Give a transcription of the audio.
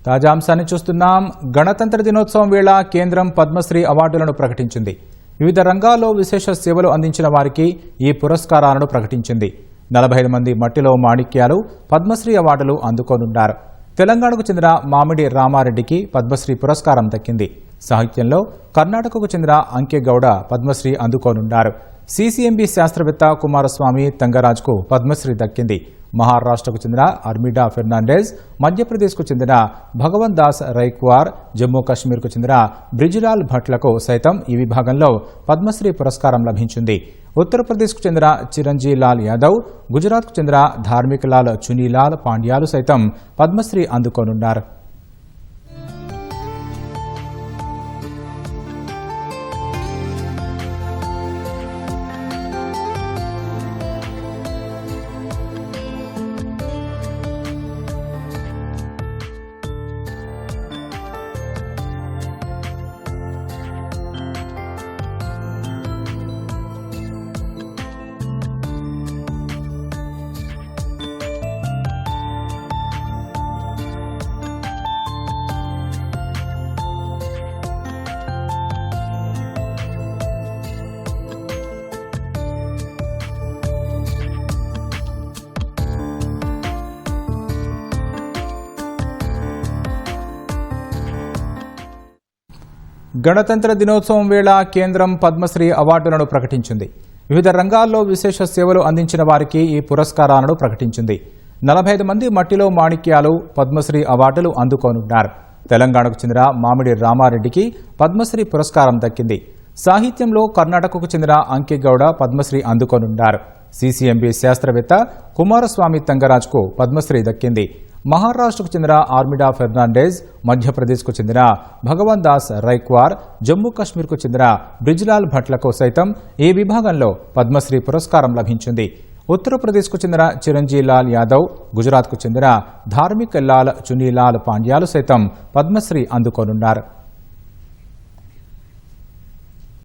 తాజా అంశాన్ని చూస్తున్నాం. గణతంత్ర దినోత్సవం వేళ కేంద్రం పద్మశ్రీ అవార్డులను ప్రకటించింది. వివిధ రంగాల్లో విశేష సేవలు అందించిన వారికి ఈ పురస్కారాలను ప్రకటించింది. 45 మంది మట్టిలో మాణిక్యాలు పద్మశ్రీ అవార్డులు అందుకోనున్నారు. తెలంగాణకు చెందిన మామిడి రామారెడ్డికి పద్మశ్రీ పురస్కారం దక్కింది. సాహిత్యంలో కర్ణాటకకు చెందిన అంకెగౌడ పద్మశ్రీ అందుకోనున్నారు. సిసిఎంబి శాస్త్రవేత్త కుమారస్వామి తంగరాజ్కు పద్మశ్రీ దక్కింది. మహారాష్ట్రకు చెందిన అర్మిడా ఫెర్నాండెజ్, మధ్యప్రదేశ్కు చెందిన భగవన్ దాస్ రైక్వార్, జమ్మూ కశ్మీర్కు చెందిన బ్రిజిలాల్ భట్లకు సైతం ఈ విభాగంలో పద్మశ్రీ పురస్కారం లభించింది. ఉత్తరప్రదేశ్కు చెందిన చిరంజీలాల్ యాదవ్, గుజరాత్కు చెందిన ధార్మిక్ లాల్ చునీలాల్ పాండ్యాలు సైతం పద్మశ్రీ అందుకోనున్నారు. గణతంత్ర దినోత్సవం వేళ కేంద్రం పద్మశ్రీ అవార్డులను ప్రకటించింది. వివిధ రంగాల్లో విశేష సేవలు అందించిన వారికి ఈ పురస్కారాలను ప్రకటించింది. 45 మంది మట్టిలో మాణిక్యాలు పద్మశ్రీ అవార్డులు అందుకోనున్నారు. తెలంగాణకు చెందిన మామిడి రామారెడ్డికి పద్మశ్రీ పురస్కారం దక్కింది. సాహిత్యంలో కర్ణాటకకు చెందిన అంకెగౌడ పద్మశ్రీ అందుకోనున్నారు. సిసిఎంబి శాస్త్రవేత్త కుమారస్వామి తంగరాజ్కు పద్మశ్రీ దక్కింది. మహారాష్ట్రకు చెందిన ఆర్మిడా ఫెర్నాండెజ్, మధ్యప్రదేశ్కు చెందిన భగవన్ దాస్ రైక్వార్, జమ్మూ కశ్మీర్కు చెందిన బ్రిజిలాల్ భట్లకు సైతం ఈ విభాగంలో పద్మశ్రీ పురస్కారం లభించింది. ఉత్తరప్రదేశ్కు చెందిన చిరంజీలాల్ యాదవ్, గుజరాత్కు చెందిన ధార్మిక్ లాల్ చునీలాల్ పాండ్యాలు సైతం పద్మశ్రీ అందుకోనున్నారు.